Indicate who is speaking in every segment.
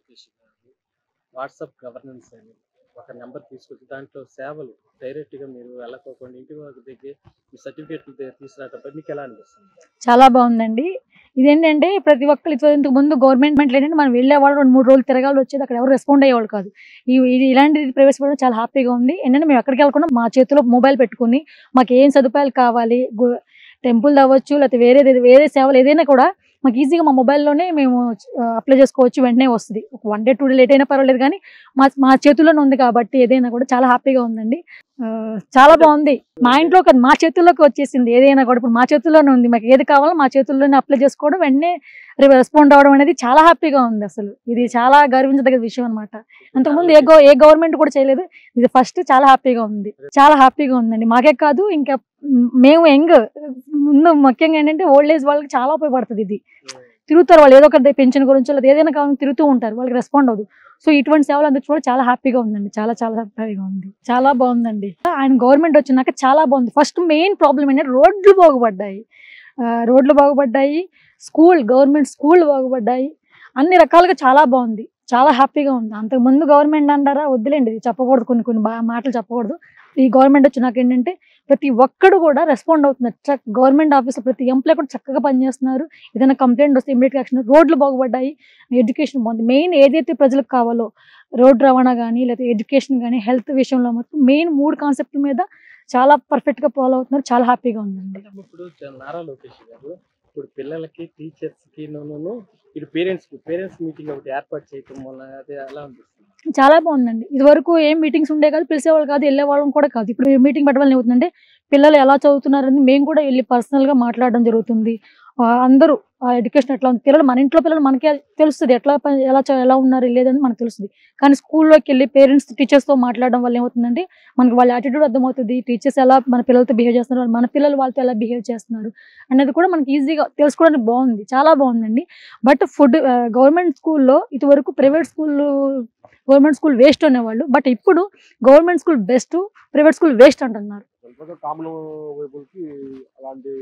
Speaker 1: లోకేష్ గారు WhatsApp governance అని ఒక నెంబర్ తీసుకొచ్చి దాంట్లో సేవలు డైరెక్ట్‌గా మీరు వెళ్ళకోకుండా ఇంటి వరకు దగ్గర మీ సర్టిఫికేట్లు తీసుకురావటం మీకు ఎలా అనిపిస్తుంది?
Speaker 2: చాలా బాగుందండి. ఇదేంటంటే ప్రతి ఒక్కళ్ళు ఇంతకు ముందు గవర్నమెంట్‌లో ఏంటంటే మనం వెళ్ళేవాళ్ళు 2, 3 రోజులు తిరగాలి వచ్చేది అక్కడ ఎవరు రెస్పాండ్ అయ్యేవాళ్ళు కాదు. ఇది ఇలాంటిది ప్రవేశపెట్టడం చాలా హ్యాపీగా ఉంది. ఏంటంటే మేము ఎక్కడికి వెళ్ళకుండా మా చేతిలో మొబైల్ పెట్టుకొని మాకు ఏం సదుపాయాలు కావాలి టెంపుల్ అవ్వచ్చు లేకపోతే వేరే సేవలు ఏదైనా కూడా మాకు ఈజీగా మా మొబైల్లోనే మేము అప్లై చేసుకోవచ్చు. వెంటనే వస్తుంది. ఒక 1 డే 2 డే లేట్ అయినా పర్వాలేదు కానీ మా చేతుల్లోనే ఉంది కాబట్టి ఏదైనా కూడా చాలా హ్యాపీగా ఉందండి. చాలా బాగుంది. మా ఇంట్లో కాదు మా చేతుల్లోకి వచ్చేసింది. ఏదైనా కూడా ఇప్పుడు మా చేతుల్లోనే ఉంది. మాకు ఏది కావాలో మా చేతుల్లోనే అప్లై చేసుకోవడం వెంటనే రెస్పాండ్ అవ్వడం అనేది చాలా హ్యాపీగా ఉంది. అసలు ఇది చాలా గర్వించదగ్గ విషయం అనమాట. అంతకుముందు ఏ గవర్నమెంట్ కూడా చేయలేదు. ఇది ఫస్ట్. చాలా హ్యాపీగా ఉంది. చాలా హ్యాపీగా ఉందండి. మాకే కాదు ఇంకా మేము ముందు ముఖ్యంగా ఏంటంటే ఓల్డ్ ఏజ్ వాళ్ళకి చాలా ఉపయోగపడుతుంది. ఇది తిరుగుతారు వాళ్ళు ఏదో ఒకటి పెన్షన్ గురించి లేదా ఏదైనా కావాలని తిరుగుతూ ఉంటారు. వాళ్ళకి రెస్పాండ్ అవ్వదు. సో ఇటువంటి సేవలు అందించడం చాలా హ్యాపీగా ఉందండి. చాలా చాలా హ్యాపీగా ఉంది. చాలా బాగుందండి. ఆయన గవర్నమెంట్ వచ్చినాక చాలా బాగుంది. ఫస్ట్ మెయిన్ ప్రాబ్లం ఏంటంటే రోడ్లు బాగుపడ్డాయి. Government school బాగుపడ్డాయి. అన్ని రకాలుగా చాలా బాగుంది. చాలా హ్యాపీగా ఉంది. అంతకుముందు గవర్నమెంట్ అంటారా వద్దులేండి, కొన్ని కొన్ని మాటలు చెప్పకూడదు. ఈ గవర్నమెంట్ వచ్చినాక ఏంటంటే ప్రతి ఒక్కడు కూడా రెస్పాండ్ అవుతున్నారు. గవర్నమెంట్ ఆఫీస్లో ప్రతి ఎంప్లాయ్ కూడా చక్కగా పనిచేస్తున్నారు. ఏదైనా కంప్లైంట్ వస్తే ఇమీడియట్ యాక్షన్. రోడ్లు బాగుపడ్డాయి. ఎడ్యుకేషన్ బాగుంది. మెయిన్ ఏదైతే ప్రజలకు కావాలో రోడ్డు రవాణా కానీ లేదా ఎడ్యుకేషన్ కానీ హెల్త్ విషయంలో మొత్తం మెయిన్ 3 కాన్సెప్ట్ల మీద చాలా పర్ఫెక్ట్గా ఫాలో అవుతున్నారు. చాలా హ్యాపీగా ఉందండి.
Speaker 1: ఇప్పుడు నారా లోకేష్ గారు ఇప్పుడు పిల్లలకి టీచర్స్కి ఇటు పేరెంట్స్ మీటింగ్ ఒకటి ఏర్పాటు చేయటం వల్ల అది ఎలా అనిపిస్తుంది?
Speaker 2: చాలా బాగుందండి. ఇదివరకు ఏం మీటింగ్స్ ఉండే కాదు, పిలిచేవాళ్ళు కాదు, వెళ్ళేవాళ్ళం కూడా కాదు. ఇప్పుడు మీటింగ్ పెట్టడం ఏమవుతుందంటే పిల్లలు ఎలా చదువుతున్నారని మేము కూడా వెళ్ళి పర్సనల్గా మాట్లాడడం జరుగుతుంది. అందరూ ఎడ్యుకేషన్ ఎట్లా ఉంది, మన ఇంట్లో పిల్లలు మనకే తెలుస్తుంది ఎలా ఉన్నారు లేదని మనకు తెలుస్తుంది. కానీ స్కూల్లోకి వెళ్ళి పేరెంట్స్ టీచర్స్తో మాట్లాడడం వల్ల ఏమవుతుందంటే మనకి వాళ్ళ యాటిట్యూడ్ అర్థమవుతుంది. టీచర్స్ ఎలా మన పిల్లలతో బిహేవ్ చేస్తున్నారు, మన పిల్లలు వాళ్ళతో ఎలా బిహేవ్ చేస్తున్నారు అనేది కూడా మనకి ఈజీగా తెలుసుకోవడానికి బాగుంది. చాలా బాగుందండి. బట్ గవర్నమెంట్ స్కూల్లో ఇదివరకు గవర్నమెంట్ స్కూల్ వేస్ట్ అనేవాళ్ళు. బట్ ఇప్పుడు government school best, private school waste అంటున్నారు.
Speaker 3: కామన్ పీపుల్కి అలాంటి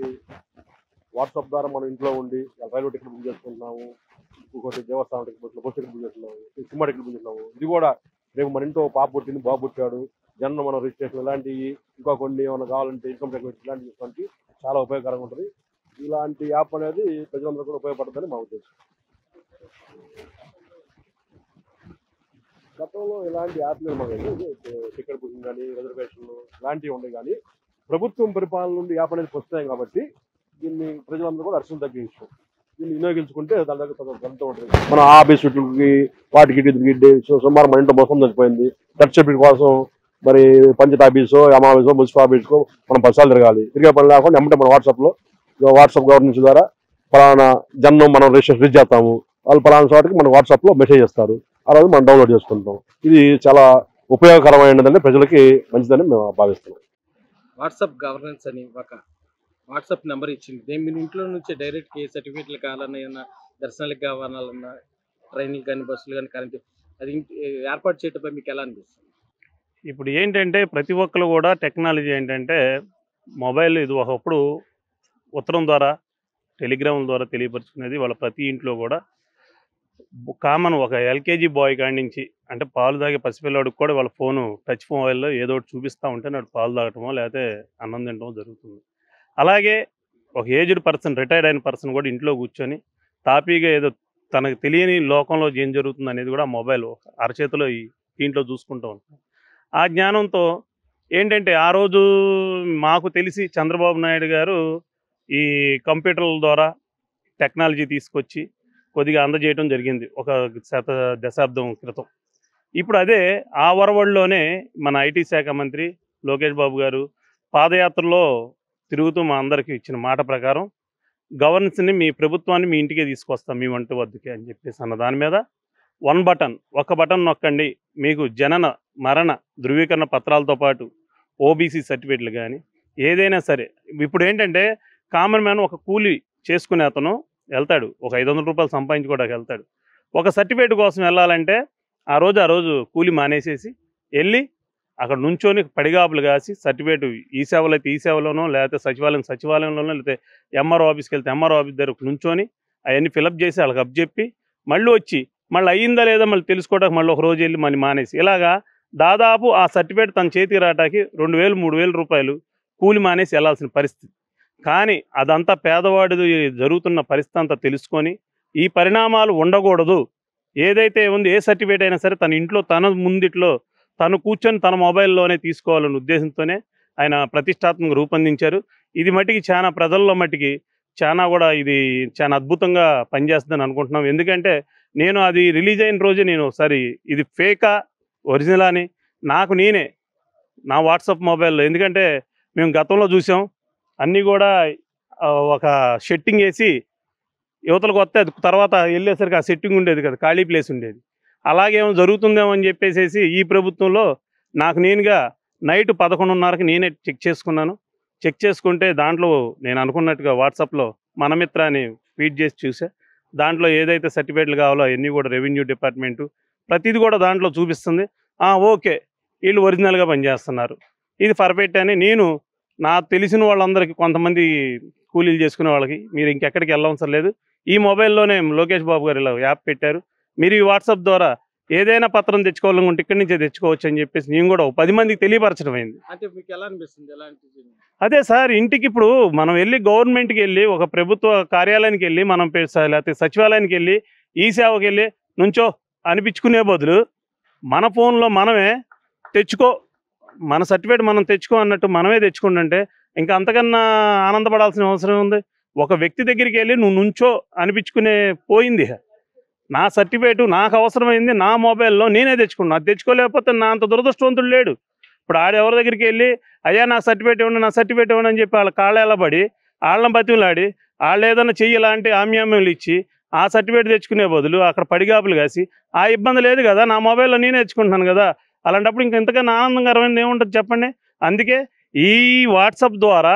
Speaker 3: వాట్సాప్ ద్వారా మనం ఇంట్లో ఉండి రైల్వే టికెట్ బుక్ చేసుకుంటున్నాము, ఇంకోటి దేవస్థానం టికెట్ బస్ టికెట్ బుక్ చేస్తున్నాము, సినిమా టికెట్ బుక్ చేస్తున్నాము. ఇది కూడా రేపు మన ఇంట్లో పాప పుట్టింది, బాబు పుట్టాడు, జన్మ మనం రిజిస్ట్రేషన్ ఇలాంటివి ఇంకా కొన్ని ఏమైనా కావాలంటే ఇన్కమ్ ట్యాక్స్ ఇలాంటివి చాలా ఉపయోగకరంగా ఉంటుంది. ఇలాంటి యాప్ అనేది ప్రజలందరూ కూడా ఉపయోగపడుతుందని మా ఉద్దేశం. గతంలో ఇలాంటి యాప్ నిర్మాణం టికెట్ బుకింగ్ కానీ రిజర్వేషన్లు ఇలాంటివి ఉన్నాయి. కానీ ప్రభుత్వం పరిపాలన నుండి యాప్ అనేది వస్తాయి కాబట్టి దీన్ని ప్రజలందరూ కూడా అర్చన తగ్గించు దీన్ని వినియోగించుకుంటే దాని దగ్గర గంట ఉంటుంది. మన ఆఫీసులకి వాటికి సుమారు మన ఇంట్లో మొత్తం చచ్చిపోయింది. బర్త్ సర్టిఫికేట్ కోసం మరి పంచాయతీ ఆఫీసో ఆఫీసో మున్సిపల్ ఆఫీస్కో మనం 10 సార్లు తిరిగే పని లేకుండా ఎమ్మటే మన వాట్సాప్ గవర్నెన్స్ ద్వారా ఫలానా జన్మం మనం రిజిస్టర్ చేస్తాము. వాళ్ళు ఫలానా చోటకి మన వాట్సాప్లో మెసేజ్ చేస్తారు. ఆ రోజు మనం డౌన్లోడ్ చేసుకుంటాం. ఇది చాలా ఉపయోగకరమైనదని ప్రజలకి మంచిదని మేము భావిస్తున్నాం.
Speaker 1: వాట్సాప్ గవర్నెన్స్ అని ఒక వాట్సాప్ నెంబర్ ఇచ్చింది. నేను మీ ఇంట్లో నుంచి డైరెక్ట్ ఏ సర్టిఫికేట్లు కావాలన్నా, దర్శనాలకు కావాలన్నా, ట్రైన్లు కానీ బస్సులు కానీ కరెంట్ అది ఏర్పాటు చేయటంపై మీకు ఎలా అనిపిస్తుంది?
Speaker 4: ఇప్పుడు ఏంటంటే ప్రతి ఒక్కరు కూడా టెక్నాలజీ ఏంటంటే మొబైల్ ఇది ఒకప్పుడు ఉత్తరం ద్వారా టెలిగ్రాముల ద్వారా తెలియపరుచుకునేది. వాళ్ళ ప్రతి ఇంట్లో కూడా కామన్ ఒక ఎల్కేజీ బాయ్ కాడి నుంచి అంటే పాలు తాగే పసిపిల్లవాడికి కూడా వాళ్ళ ఫోను టచ్ మొబైల్లో ఏదో ఒకటి చూపిస్తూ ఉంటే నాడు పాలు తాగటమో లేకపోతే అన్నం తినటమో జరుగుతుంది. అలాగే ఒక ఏజ్డ్ పర్సన్, రిటైర్డ్ అయిన పర్సన్ కూడా ఇంట్లో కూర్చొని తాపీగా ఏదో తనకు తెలియని లోకంలో ఏం జరుగుతుంది అనేది కూడా మొబైల్ అరచేతిలో దీంట్లో చూసుకుంటూ ఉంటాం. ఆ జ్ఞానంతో ఏంటంటే ఆ రోజు మాకు తెలిసి చంద్రబాబు నాయుడు గారు ఈ కంప్యూటర్ల ద్వారా టెక్నాలజీ తీసుకొచ్చి కొద్దిగా అందజేయడం జరిగింది ఒక దశాబ్దం క్రితం. ఇప్పుడు అదే ఆ వరవడిలోనే మన ఐటీ శాఖ మంత్రి లోకేష్ బాబు గారు పాదయాత్రలో తిరుగుతూ మా అందరికీ ఇచ్చిన మాట ప్రకారం గవర్నెన్స్ని మీ ప్రభుత్వాన్ని మీ ఇంటికే తీసుకొస్తాం మీ వంటి వద్దకే అని చెప్పేసి అన్న దాని మీద ఒక బటన్ నొక్కండి, మీకు జనన మరణ ధృవీకరణ పత్రాలతో పాటు ఓబీసీ సర్టిఫికేట్లు కానీ ఏదైనా సరే. ఇప్పుడు ఏంటంటే కామన్ మ్యాన్ ఒక కూలీ చేసుకునే అతను వెళ్తాడు, ఒక 500 రూపాయలు సంపాదించుకోవడానికి వెళ్తాడు. ఒక సర్టిఫికేట్ కోసం వెళ్ళాలంటే ఆ రోజు కూలీ మానేసేసి వెళ్ళి అక్కడ నుంచొని పడిగాపులు కాసి సర్టిఫికేట్ ఈ సేవలు అయితే ఈ సేవలోనో లేకపోతే సచివాలయంలోనో లేకపోతే ఎంఆర్ఓ ఆఫీస్కి వెళ్తే ఎంఆర్ఓ ఆఫీస్ దగ్గర నుంచొని అవన్నీ ఫిలప్ చేసి వాళ్ళకి అప్పచెప్పి మళ్ళీ వచ్చి మళ్ళీ అయ్యిందా లేదా మళ్ళీ తెలుసుకోవడానికి మళ్ళీ ఒక రోజు వెళ్ళి మళ్ళీ మానేసి ఇలాగా దాదాపు ఆ సర్టిఫికేట్ తన చేతికి రావడానికి 2,000 3,000 రూపాయలు కూలి మానేసి వెళ్ళాల్సిన పరిస్థితి. కానీ అదంతా పేదవాడి జరుగుతున్న పరిస్థితి అంతా తెలుసుకొని ఈ పరిణామాలు ఉండకూడదు, ఏదైతే ఉంది ఏ సర్టిఫికేట్ అయినా సరే తన ఇంట్లో తన ముందిట్లో తను కూర్చొని తన మొబైల్లోనే తీసుకోవాలనే ఉద్దేశంతోనే ఆయన ప్రతిష్టాత్మకంగా రూపొందించారు. ఇది మట్టికి చాలా ప్రజల్లో మట్టికి చాలా కూడా ఇది చాలా అద్భుతంగా పనిచేస్తుందని అనుకుంటున్నాం. ఎందుకంటే నేను అది రిలీజ్ అయిన రోజే నేను ఒకసారి ఇది ఫేకా ఒరిజినల్ అని నాకు నేనే నా వాట్సాప్ మొబైల్లో, ఎందుకంటే మేము గతంలో చూసాం అన్నీ కూడా ఒక సెట్టింగ్ వేసి యువతలకు వస్తే అది తర్వాత వెళ్ళేసరికి ఆ సెట్టింగ్ ఉండేది కదా, ఖాళీ ప్లేస్ ఉండేది. అలాగేమో జరుగుతుందేమో అని చెప్పేసి ఈ ప్రభుత్వంలో నాకు నేనుగా నైట్ 11:30కి నేనే చెక్ చేసుకున్నాను. చెక్ చేసుకుంటే దాంట్లో నేను అనుకున్నట్టుగా వాట్సాప్లో మనమిత్ర అని ఫీడ్ చేసి చూసా. దాంట్లో ఏదైతే సర్టిఫికేట్లు కావాలో అవన్నీ కూడా రెవెన్యూ డిపార్ట్మెంటు ప్రతిదీ కూడా దాంట్లో చూపిస్తుంది. ఓకే వీళ్ళు ఒరిజినల్గా పనిచేస్తున్నారు, ఇది పర్ఫెక్ట్ అని నేను నాకు తెలిసిన వాళ్ళందరికీ కొంతమంది కూలీలు చేసుకునే వాళ్ళకి మీరు ఇంకెక్కడికి వెళ్ళవసరం లేదు, ఈ మొబైల్లోనే లోకేష్ బాబు గారు ఇలా యాప్ పెట్టారు, మీరు ఈ వాట్సాప్ ద్వారా ఏదైనా పత్రం తెచ్చుకోవాలనుకుంటే ఇక్కడి నుంచే తెచ్చుకోవచ్చు అని చెప్పేసి నేను కూడా 10 మందికి తెలియపరచడం అయింది.
Speaker 1: అంటే మీకు ఎలా అనిపిస్తుంది?
Speaker 4: అదే సార్, ఇంటికి ఇప్పుడు మనం వెళ్ళి గవర్నమెంట్కి వెళ్ళి ఒక ప్రభుత్వ కార్యాలయానికి వెళ్ళి మనం లేకపోతే సచివాలయానికి వెళ్ళి ఈ సేవకి వెళ్ళి నుంచో అనిపించుకునే బదులు మన ఫోన్లో మనమే తెచ్చుకో, మన సర్టిఫికేట్ మనం తెచ్చుకో అన్నట్టు మనమే తెచ్చుకుంటుంటే ఇంకా అంతకన్నా ఆనందపడాల్సిన అవసరం ఉంది. ఒక వ్యక్తి దగ్గరికి వెళ్ళి నువ్వు నుంచో అనిపించుకునే పోయింది. నా సర్టిఫికేట్ నాకు అవసరమైంది నా మొబైల్లో నేనే తెచ్చుకున్నాను. అది తెచ్చుకోలేకపోతే నా అంత దురదృష్టవంతుడు లేడు. ఇప్పుడు ఆడెవరి దగ్గరికి వెళ్ళి అయ్యా నా సర్టిఫికేట్ ఇవ్వండి నా సర్టిఫికేట్ ఇవ్వండి అని చెప్పి వాళ్ళ కాళ్ళ పడి వాళ్ళని బతిమలాడి వాళ్ళు ఏదైనా చెయ్యాలంటే ఆమ్యామ్యాలు ఇచ్చి ఆ సర్టిఫికేట్ తెచ్చుకునే బదులు అక్కడ పడిగాపులు కాసి ఆ ఇబ్బంది లేదు కదా, నా మొబైల్లో నేనే తెచ్చుకుంటున్నాను కదా, అలాంటప్పుడు ఇంక ఇంతకన్నా ఆనందకరమైనది ఏముంటుంది చెప్పండి. అందుకే ఈ వాట్సాప్ ద్వారా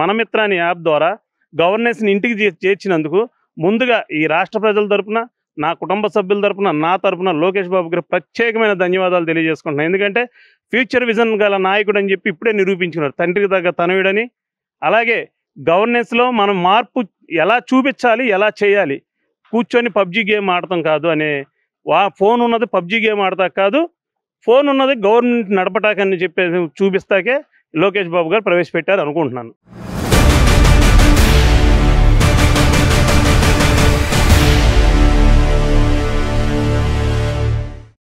Speaker 4: మనమిత్ర అనే యాప్ ద్వారా గవర్నెన్స్ని ఇంటికి చేర్చినందుకు ముందుగా ఈ రాష్ట్ర ప్రజల తరపున నా కుటుంబ సభ్యుల తరపున నా తరపున లోకేష్ బాబు గారు ప్రత్యేకమైన ధన్యవాదాలు తెలియజేసుకుంటున్నాను. ఎందుకంటే ఫ్యూచర్ విజన్ గల నాయకుడు అని చెప్పి ఇప్పుడే నిరూపించుకున్నారు, తండ్రికి తగ్గ తనయుడని. అలాగే గవర్నెన్స్లో మనం మార్పు ఎలా చూపించాలి ఎలా చేయాలి, కూర్చొని పబ్జీ గేమ్ ఆడటం కాదు అనే ఫోన్ ఉన్నది పబ్జీ గేమ్ ఆడతా కాదు, ఫోన్ ఉన్నది గవర్నమెంట్ నడపటాకని చెప్పేసి చూపిస్తాకే లోకేష్ బాబు గారు ప్రవేశపెట్టారు అనుకుంటున్నాను.